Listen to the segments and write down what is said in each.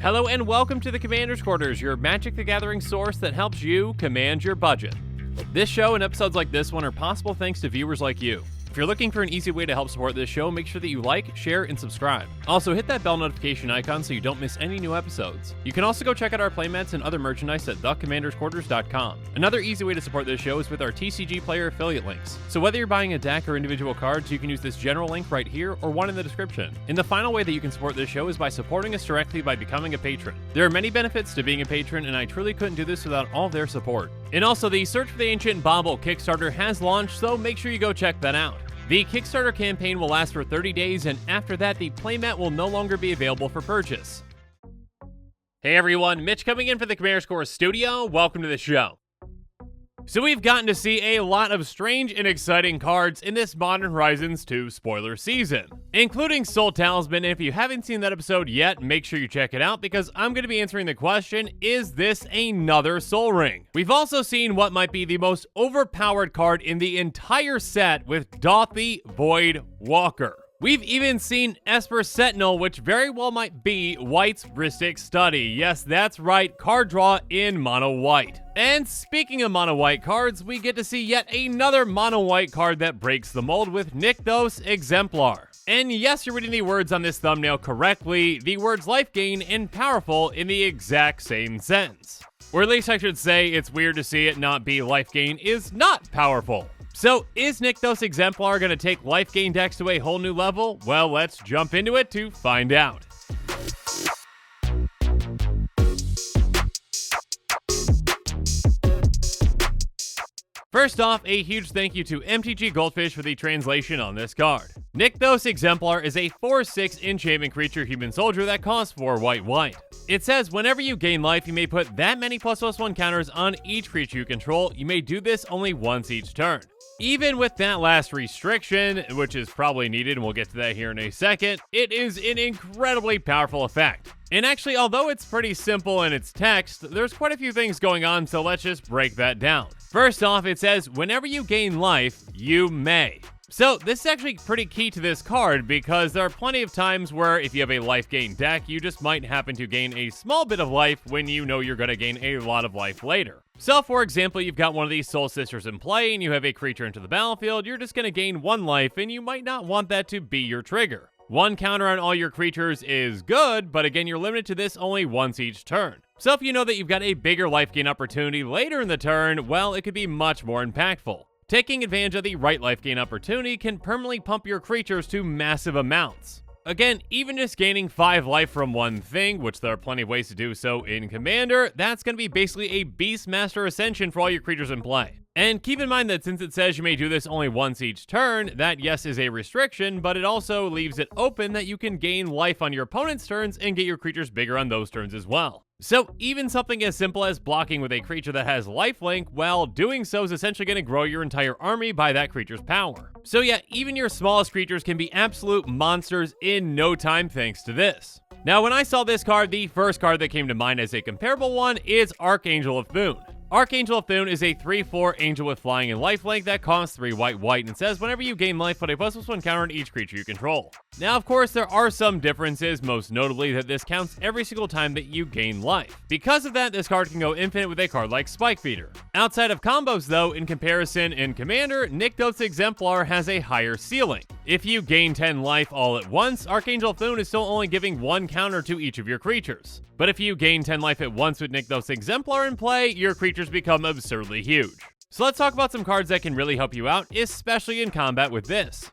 Hello and welcome to the Commander's Quarters, your Magic the Gathering source that helps you command your budget. This show and episodes like this one are possible thanks to viewers like you. If you're looking for an easy way to help support this show, make sure that you like, share, and subscribe. Also, hit that bell notification icon so you don't miss any new episodes. You can also go check out our playmats and other merchandise at thecommandersquarters.com. Another easy way to support this show is with our TCG player affiliate links. So whether you're buying a deck or individual cards, you can use this general link right here or one in the description. And the final way that you can support this show is by supporting us directly by becoming a patron. There are many benefits to being a patron, and I truly couldn't do this without all their support. And also, the Search for the Ancient Bauble Kickstarter has launched, so make sure you go check that out. The Kickstarter campaign will last for 30 days, and after that, the playmat will no longer be available for purchase. Hey everyone, Mitch coming in for the Commander's Quarters studio. Welcome to the show. So we've gotten to see a lot of strange and exciting cards in this Modern Horizons 2 spoiler season, including Soul Talisman. If you haven't seen that episode yet, make sure you check it out because I'm going to be answering the question, is this another Soul Ring? We've also seen what might be the most overpowered card in the entire set with Dauthi Void Walker. We've even seen Esper Sentinel, which very well might be White's Rhystic Study. Yes, that's right, card draw in mono white. And speaking of mono white cards, we get to see yet another mono white card that breaks the mold with Nyktos Exemplar. And yes, you're reading the words on this thumbnail correctly, the words Lifegain and Powerful in the exact same sentence. Or at least I should say, it's weird to see it not be Lifegain is not powerful. So, is Nyktos Exemplar going to take Lifegain decks to a whole new level? Well, let's jump into it to find out. First off, a huge thank you to MTG Goldfish for the translation on this card. Nyktos Exemplar is a 4/6 enchantment creature human soldier that costs 4 white. It says whenever you gain life, you may put that many ++1 counters on each creature you control. You may do this only once each turn. Even with that last restriction, which is probably needed, and we'll get to that here in a second, it is an incredibly powerful effect. And actually, although it's pretty simple in its text, there's quite a few things going on, so let's just break that down. First off, it says, whenever you gain life, you may. So this is actually pretty key to this card because there are plenty of times where if you have a life gain deck, you just might happen to gain a small bit of life when you know you're going to gain a lot of life later. So for example, you've got one of these Soul Sisters in play and you have a creature into the battlefield, you're just going to gain 1 life and you might not want that to be your trigger. 1 counter on all your creatures is good, but again, you're limited to this only once each turn. So if you know that you've got a bigger life gain opportunity later in the turn, well, it could be much more impactful. Taking advantage of the right life gain opportunity can permanently pump your creatures to massive amounts. Again, even just gaining 5 life from one thing, which there are plenty of ways to do so in Commander, that's going to be basically a Beastmaster Ascension for all your creatures in play. And keep in mind that since it says you may do this only once each turn, that yes is a restriction, but it also leaves it open that you can gain life on your opponent's turns and get your creatures bigger on those turns as well. So even something as simple as blocking with a creature that has lifelink, well, doing so is essentially going to grow your entire army by that creature's power. So yeah, even your smallest creatures can be absolute monsters in no time thanks to this. Now when I saw this card, the first card that came to mind as a comparable one is Archangel of Thune. Archangel of Thune is a 3/4 angel with flying and lifelink that costs 3 white and says whenever you gain life, put a ++1 counter on each creature you control. Now, of course, there are some differences, most notably that this counts every single time that you gain life. Because of that, this card can go infinite with a card like Spike Feeder. Outside of combos, though, in comparison in Commander, Nyktos Exemplar has a higher ceiling. If you gain 10 life all at once, Archangel of Thune is still only giving 1 counter to each of your creatures. But if you gain 10 life at once with Nyktos Exemplar in play, your creatures become absurdly huge. So let's talk about some cards that can really help you out, especially in combat with this.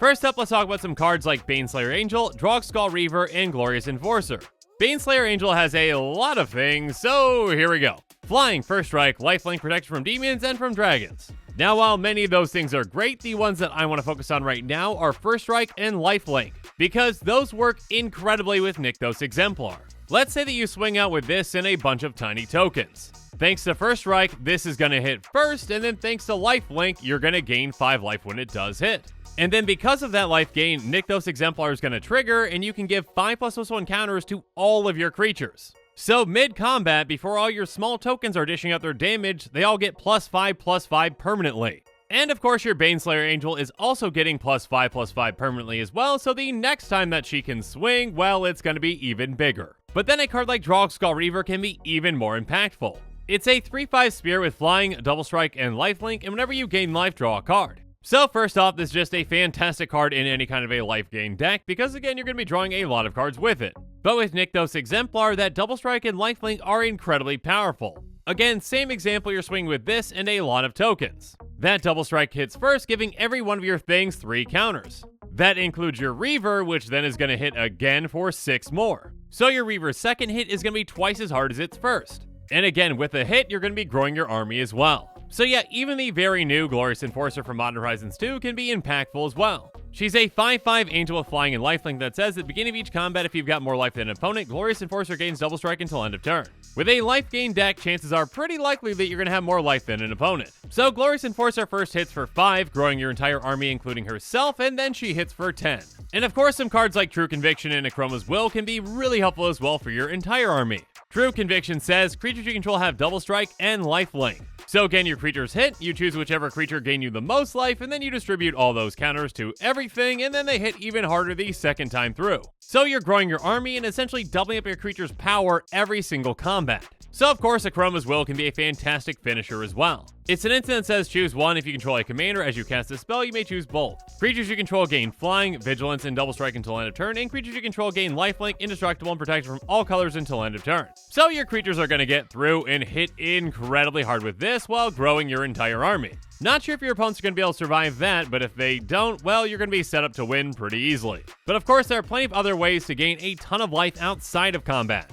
First up, let's talk about some cards like Baneslayer Angel, Drogskull Reaver, and Glorious Enforcer. Baneslayer Angel has a lot of things, so here we go. Flying, First Strike, Lifelink, Protection from Demons, and from Dragons. Now, while many of those things are great, the ones that I want to focus on right now are First Strike and Lifelink, because those work incredibly with Nyktos Exemplar. Let's say that you swing out with this and a bunch of tiny tokens. Thanks to First Strike, this is going to hit first, and then thanks to Lifelink, you're going to gain 5 life when it does hit. And then because of that life gain, Nyktos Exemplar is going to trigger, and you can give 5++1 counters to all of your creatures. So mid-combat, before all your small tokens are dishing out their damage, they all get +5/+5 permanently. And of course your Baneslayer Angel is also getting +5/+5 permanently as well, so the next time that she can swing, well, it's going to be even bigger. But then a card like Drogskol Reaver can be even more impactful. It's a 3/5 spear with flying, double strike, and lifelink, and whenever you gain life, draw a card. So first off, this is just a fantastic card in any kind of a life gain deck, because again, you're going to be drawing a lot of cards with it. But with Nyktos Exemplar, that double strike and lifelink are incredibly powerful. Again, same example, you're swinging with this and a lot of tokens. That double strike hits first, giving every one of your things 3 counters. That includes your Reaver, which then is going to hit again for 6 more. So your Reaver's second hit is going to be twice as hard as its first. And again, with a hit, you're going to be growing your army as well. So yeah, even the very new Glorious Enforcer from Modern Horizons 2 can be impactful as well. She's a 5/5 angel with flying and lifelink that says at the beginning of each combat, if you've got more life than an opponent, Glorious Enforcer gains double strike until end of turn. With a life gain deck, chances are pretty likely that you're going to have more life than an opponent. So Glorious Enforcer first hits for 5, growing your entire army including herself, and then she hits for 10. And of course, some cards like True Conviction and Akroma's Will can be really helpful as well for your entire army. True Conviction says creatures you control have double strike and lifelink. So again, your creatures hit, you choose whichever creature gained you the most life, and then you distribute all those counters to everything, and then they hit even harder the second time through. So you're growing your army and essentially doubling up your creature's power every single combat. So of course, Akroma's Will can be a fantastic finisher as well. It's an instant that says choose one. If you control a commander, as you cast a spell, you may choose both. Creatures you control gain flying, vigilance, and double strike until end of turn, and creatures you control gain lifelink, indestructible, and protection from all colors until end of turn. So your creatures are going to get through and hit incredibly hard with this while growing your entire army. Not sure if your opponents are going to be able to survive that, but if they don't, well, you're going to be set up to win pretty easily. But of course, there are plenty of other ways to gain a ton of life outside of combat.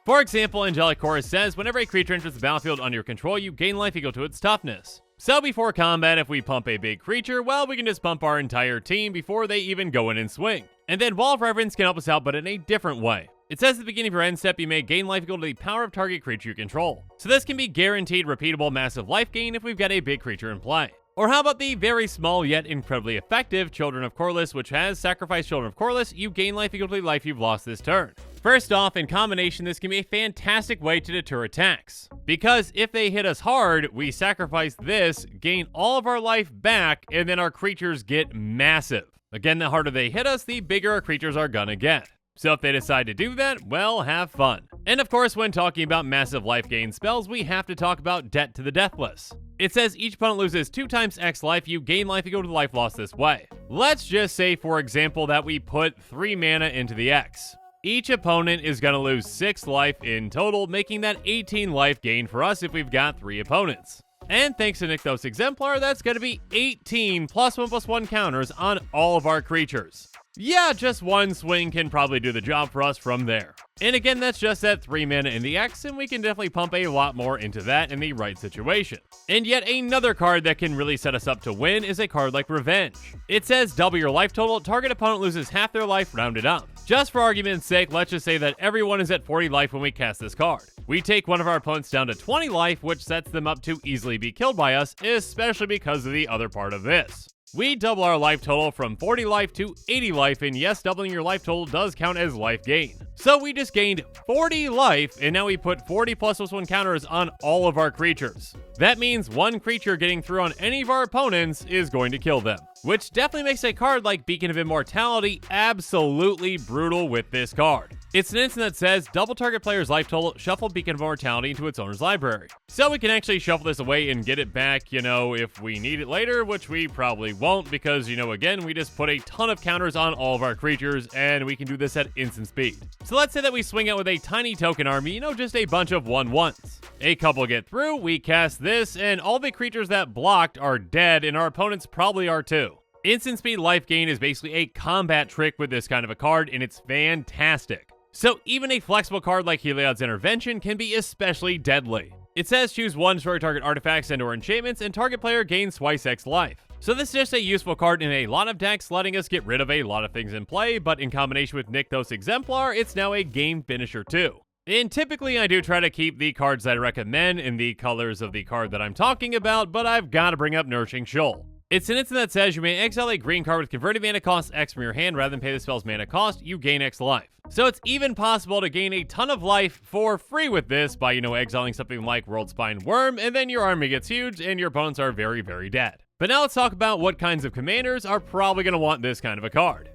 For example, Angelic Chorus says, whenever a creature enters the battlefield under your control, you gain life equal to its toughness. So before combat, if we pump a big creature, well, we can just pump our entire team before they even go in and swing. And then Wall of Reverence can help us out, but in a different way. It says at the beginning of your end step, you may gain life equal to the power of target creature you control. So this can be guaranteed repeatable massive life gain if we've got a big creature in play. Or how about the very small yet incredibly effective Children of Corliss, which has Sacrifice Children of Corliss, you gain life equal to the life you've lost this turn. First off, in combination, this can be a fantastic way to deter attacks. Because if they hit us hard, we sacrifice this, gain all of our life back, and then our creatures get massive. Again, the harder they hit us, the bigger our creatures are gonna get. So if they decide to do that, well, have fun. And of course, when talking about massive life gain spells, we have to talk about Debt to the Deathless. It says each opponent loses 2 times X life, you gain life equal to the life lost this way. Let's just say, for example, that we put 3 mana into the X. Each opponent is going to lose 6 life in total, making that 18 life gain for us if we've got 3 opponents. And thanks to Nyktos Exemplar, that's going to be 18 +1/+1 counters on all of our creatures. Yeah, just one swing can probably do the job for us from there. And again, that's just at 3 mana in the X, and we can definitely pump a lot more into that in the right situation. And yet another card that can really set us up to win is a card like Revenge. It says double your life total, target opponent loses half their life rounded up. Just for argument's sake, let's just say that everyone is at 40 life when we cast this card. We take one of our opponents down to 20 life, which sets them up to easily be killed by us, especially because of the other part of this. We double our life total from 40 life to 80 life, and yes, doubling your life total does count as life gain. So we just gained 40 life, and now we put 40 +1 counters on all of our creatures. That means one creature getting through on any of our opponents is going to kill them, which definitely makes a card like Beacon of Immortality absolutely brutal with this card. It's an instant that says double target player's life total, shuffle Beacon of Immortality into its owner's library. So we can actually shuffle this away and get it back, if we need it later, which we probably won't because, again, we just put a ton of counters on all of our creatures, and we can do this at instant speed. So let's say that we swing out with a tiny token army, just a bunch of 1/1s. A couple get through, we cast this, and all the creatures that blocked are dead, and our opponents probably are too. Instant speed life gain is basically a combat trick with this kind of a card, and it's fantastic. So even a flexible card like Heliod's Intervention can be especially deadly. It says choose one destroy target artifacts and or enchantments, and target player gains twice X life. So this is just a useful card in a lot of decks, letting us get rid of a lot of things in play, but in combination with Nyktos Exemplar, it's now a game finisher too. And typically I do try to keep the cards that I recommend in the colors of the card that I'm talking about, but I've got to bring up Nourishing Shoal. It's an instant that says you may exile a green card with converted mana cost X from your hand rather than pay the spell's mana cost, you gain X life. So it's even possible to gain a ton of life for free with this by, exiling something like World Spine Worm, and then your army gets huge and your opponents are very, very dead. But now let's talk about what kinds of commanders are probably going to want this kind of a card.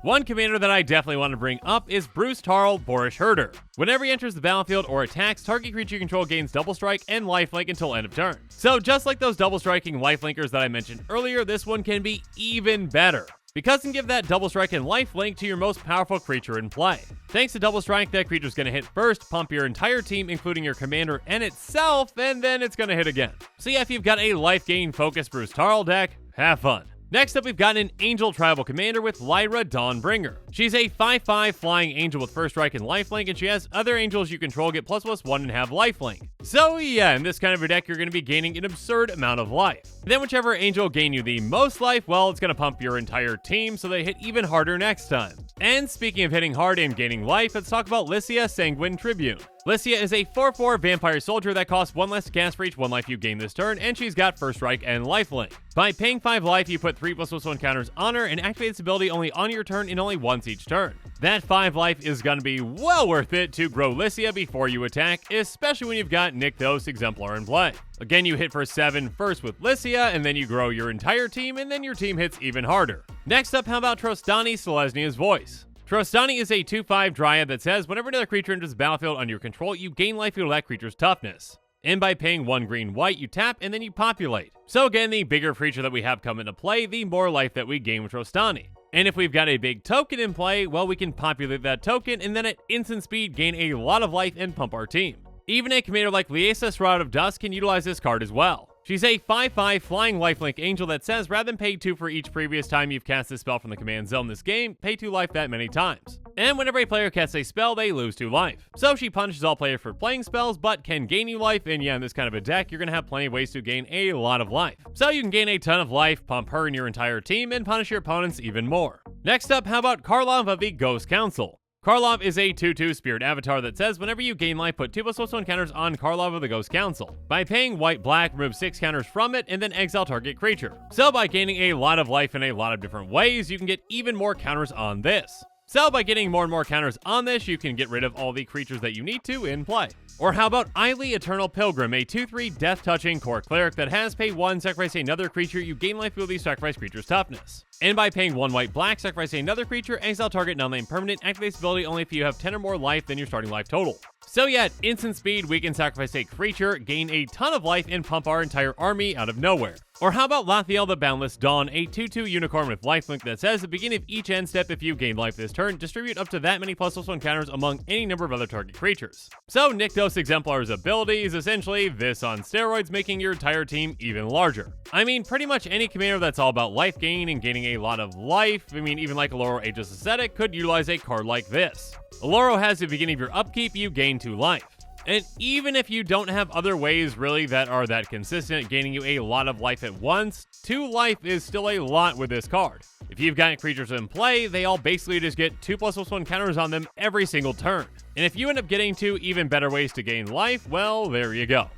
One commander that I definitely want to bring up is Bruce Tarl, Boorish Herder. Whenever he enters the battlefield or attacks, target creature you control gains double strike and lifelink until end of turn. So just like those double striking lifelinkers that I mentioned earlier, this one can be even better, because it can give that double strike and lifelink to your most powerful creature in play. Thanks to double strike, that creature's going to hit first, pump your entire team including your commander and itself, and then it's going to hit again. So yeah, if you've got a Lifegain focused Bruce Tarl deck, have fun. Next up, we've got an Angel Tribal Commander with Lyra Dawnbringer. She's a 5/5 flying angel with first strike and lifelink, and she has other angels you control get +1/+1 and have lifelink. So yeah, in this kind of a deck, you're going to be gaining an absurd amount of life. Then whichever angel gain you the most life, well, it's going to pump your entire team so they hit even harder next time. And speaking of hitting hard and gaining life, let's talk about Lycia Sanguine Tribune. Lycia is a 4/4 vampire soldier that costs 1 less to cast for each 1 life you gain this turn, and she's got first strike and lifelink. By paying 5 life, you put 3/+1 counters on her and activate this ability only on your turn and only once each turn. That 5 life is going to be well worth it to grow Lycia before you attack, especially when you've got Nyktos Exemplar in play. Again, you hit for 7 first with Lycia, and then you grow your entire team, and then your team hits even harder. Next up, how about Trostani, Selesnya's Voice? Trostani is a 2/5 Dryad that says, whenever another creature enters the battlefield under your control, you gain life equal to that creature's toughness. And by paying 1 green/white, you tap and then you populate. So again, the bigger creature that we have come into play, the more life that we gain with Trostani. And if we've got a big token in play, well, we can populate that token and then at instant speed gain a lot of life and pump our team. Even a commander like Liesa Shroud of Dusk can utilize this card as well. She's a 5/5 flying lifelink angel that says, rather than pay 2 for each previous time you've cast this spell from the command zone this game, pay 2 life that many times. And whenever a player casts a spell, they lose 2 life. So she punishes all players for playing spells, but can gain you life, and yeah, in this kind of a deck, you're going to have plenty of ways to gain a lot of life. So you can gain a ton of life, pump her and your entire team, and punish your opponents even more. Next up, how about Karlov of the Ghost Council? Karlov is a 2/2 spirit avatar that says, whenever you gain life, put 2/+1 counters on Karlov of the Ghost Council. By paying white/black, remove 6 counters from it, and then exile target creature. So by gaining a lot of life in a lot of different ways, you can get even more counters on this. So by getting more and more counters on this, you can get rid of all the creatures that you need to in play. Or how about Eily Eternal Pilgrim, a 2/3 death-touching core cleric that has pay 1, sacrifice another creature, you gain life with the sacrifice creature's toughness. And by paying 1 white/black, sacrifice another creature, exile target non-land permanent, activate this ability only if you have 10 or more life than your starting life total. So yeah, at instant speed, we can sacrifice a creature, gain a ton of life, and pump our entire army out of nowhere. Or how about Lathiel the Boundless Dawn, a 2/2 unicorn with lifelink that says, at the beginning of each end step, if you gain life this turn, distribute up to that many +1 counters among any number of other target creatures. So Nyktos Exemplar's ability is essentially this on steroids, making your entire team even larger. I mean, pretty much any commander that's all about life gain and gaining a lot of life, I mean, even like Aloro Aegis Ascetic could utilize a card like this. Aloro has at the beginning of your upkeep, you gain 2 life. And even if you don't have other ways really that are that consistent, gaining you a lot of life at once, 2 life is still a lot with this card. If you've got creatures in play, they all basically just get 2/+1 counters on them every single turn. And if you end up getting 2 even better ways to gain life, well, there you go.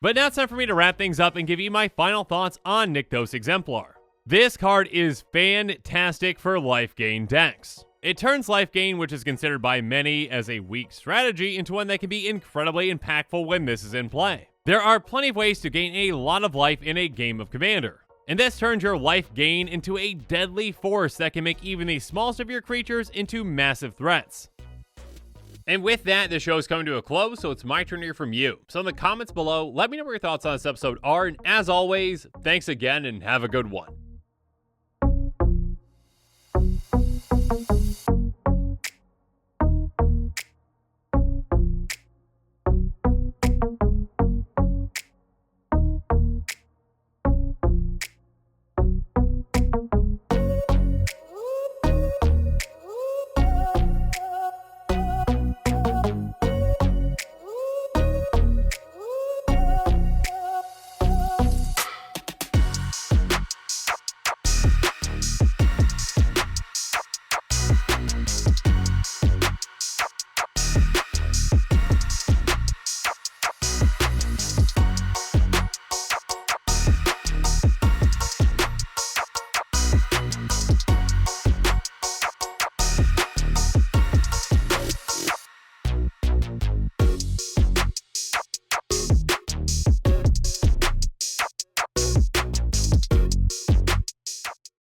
But now it's time for me to wrap things up and give you my final thoughts on Nyktos Exemplar. This card is fantastic for Lifegain decks. It turns Lifegain, which is considered by many as a weak strategy, into one that can be incredibly impactful when this is in play. There are plenty of ways to gain a lot of life in a game of Commander, and this turns your Lifegain into a deadly force that can make even the smallest of your creatures into massive threats. And with that, the show is coming to a close, so it's my turn to hear from you. So in the comments below, let me know what your thoughts on this episode are, and as always, thanks again and have a good one.